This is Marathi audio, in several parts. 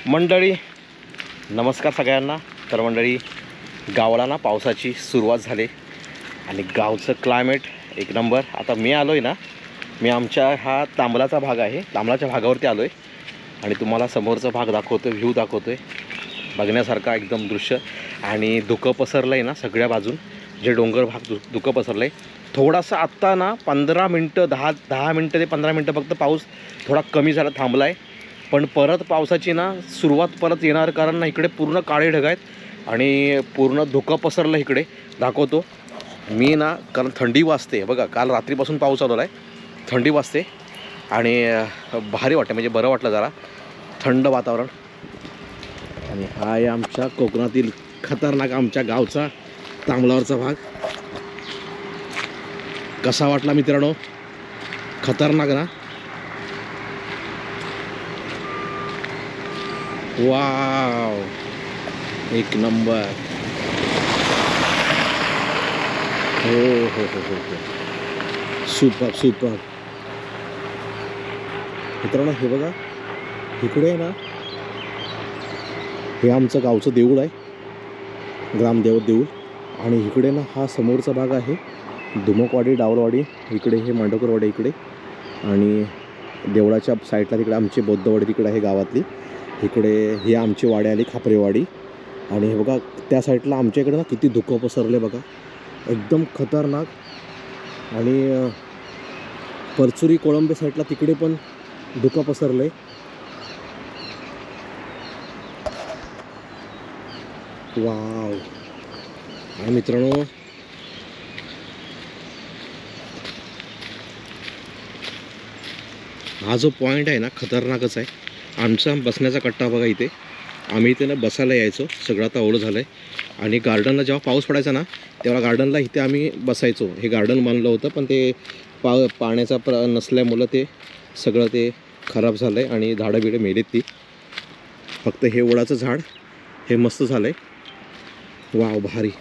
मंडळी नमस्कार सगळ्यांना. तर मंडळी गावाला ना पावसाची सुरुवात झाली आणि गावचं क्लायमेट एक नंबर. आता मी आलो आहे ना, मी आमच्या हा तांबलाचा भाग आहे, तांबलाच्या भागावरती आलो आहे आणि तुम्हाला समोरचा भाग दाखवतो, व्ह्यू दाखवतो आहे बघण्यासारखा एकदम दृश्य. आणि धुकं पसरलं आहे ना सगळ्या बाजून, जे डोंगर भाग धुकं पसरलं आहे. थोडासा आत्ता ना 15 मिनटं 10 मिनटं ते 15 मिनटं फक्त पाऊस थोडा कमी झाला, थांबला आहे. पण परत पावसाची ना सुरुवात परत येणार, कारण ना इकडे पूर्ण काळे ढग आहेत आणि पूर्ण धुकं पसरलं. इकडे दाखवतो मी ना, कारण थंडी वाजते बघा. काल रात्रीपासून पाऊस आलेला आहे, थंडी वाजते आणि भारी वाटते, म्हणजे बरं वाटलं जरा, थंड वातावरण. आणि हा आहे आमच्या कोकणातील खतरनाक आमच्या गावचा तांबलावरचा भाग. कसा वाटला मित्रांनो? खतरनाक ना? वाव, एक नंबर. हो हो हो हो हो, सुपर सुपर. मित्रांनो हे बघा, इकडे आहे ना, हे आमचं गावचं देऊळ आहे, ग्रामदेवत देऊळ. आणि इकडे ना हा समोरचा भाग आहे धुमकवाडी, डावलवाडी, इकडे हे मांडवकरवाडी इकडे. आणि देवळाच्या साईडला तिकडे आमची बौद्धवाडी तिकडे आहे गावातली. इकडे ही आमची वाडी आली, खापरेवाडी. आणि हे बघा त्या साईडला आमच्या इकडे ना किती धुकं पसरले बघा, एकदम खतरनाक. आणि परचुरी कोळंबे साईडला तिकडे पण धुकं पसरलं आहे. वाव. आणि मित्रांनो हा जो पॉईंट आहे ना खतरनाकच आहे. आमचा बसण्याचा कट्टा बघा इथे. आम्ही इथे ना बसायला यायचो, सगळं आता ओढं झालं आहे. आणि गार्डनला जेव्हा पाऊस पडायचा ना, तेव्हा गार्डनला इथे आम्ही बसायचो. हे गार्डन बांधलं होतं, पण ते पाण्याचा नसल्यामुळं ते सगळं ते खराब झालं आहे आणि झाडं बिडं मेलेत ती. फक्त हे ओढाचं झाड हे मस्त झालं आहे. वाव, भारी.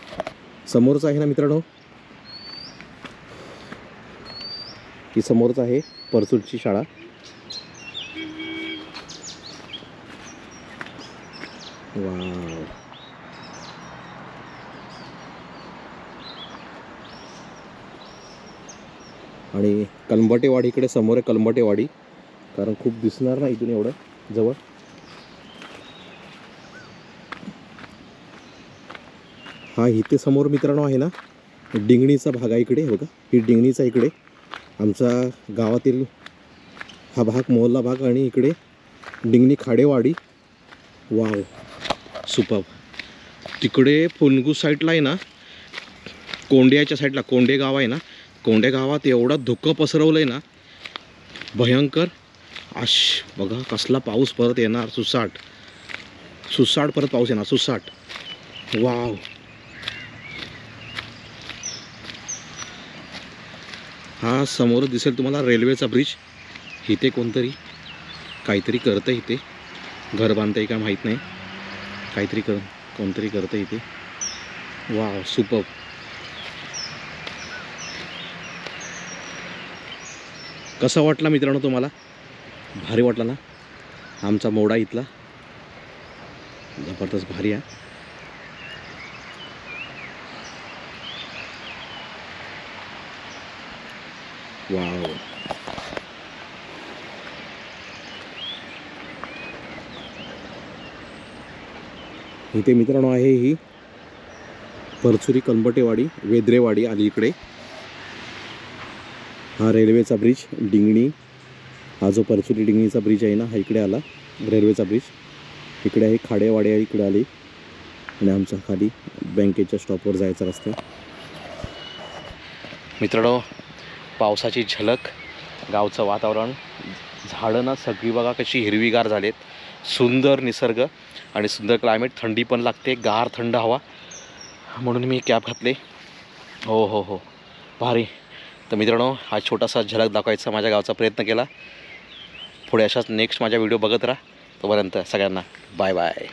समोरचं आहे ना मित्रांनो, ही समोरचं आहे परचूरची शाळा. वाव. आणि कलंबटेवाडी इकडे समोर आहे, कलंबटेवाडी, कारण खूप दिसणार नाही इथून एवढं जवळ. हा इथे समोर मित्रांनो आहे ना डिंगणीचा भाग आहे इकडे बघा. ही डिंगणीचा इकडे आमचा गावातील हा भाग, मोहल्ला भाग. आणि इकडे डिंगणी खाडेवाडी. Wow, super. तिकडे फुलगूस साईडला आहे ना, कोंड्याच्या साईडला कोंडे गाव आहे ना, कोंडे गावात एवढं धुकं पसरवलं आहे ना भयंकर. बघा कसला पाऊस परत येणार, सुसाट परत पाऊस येणार, सुसाट. वाव. हा समोर दिसेल तुम्हाला रेल्वेचा ब्रिज. इथे कोणतरी काहीतरी करतं, इथे घर बांधतंय का माहीत नाही, काहीतरी कोणतरी करतं इथे. Wow, super. कसा वाटला मित्रांनो तुम्हाला? भारी वाटला ना आमचा मोडा इथला? जबरदस्त भारी आहे. वाव. इथे मित्रांनो आहे ही परचुरी कलंबटेवाडी, वेद्रेवाडी आली इकडे. हा रेल्वेचा ब्रिज डिंगणी, हा जो परचुरी डिंगणीचा ब्रिज आहे ना, हा इकडे आला रेल्वेचा ब्रिज. इकडे आहे खाडेवाडी आहे इकडे आली. आणि आमचा खाली बँकेच्या स्टॉपवर जायचा रस्ता. मित्रांनो पावसाची झलक, गावचं वातावरण, झाडं ना सगळी बघा कशी हिरवीगार झालेत. सुंदर निसर्ग आणि सुंदर क्लायमेट. थंडी पण लागते, गार थंड हवा, म्हणून मी कॅप घातले. हो हो हो, भारी. तर मित्रांनो हा छोटासा झलक दाखवायचा माझ्या गावचा प्रयत्न केला. पुढे अशाच नेक्स्ट माझ्या व्हिडिओ बघत राहा. तोपर्यंत सगळ्यांना बाय बाय.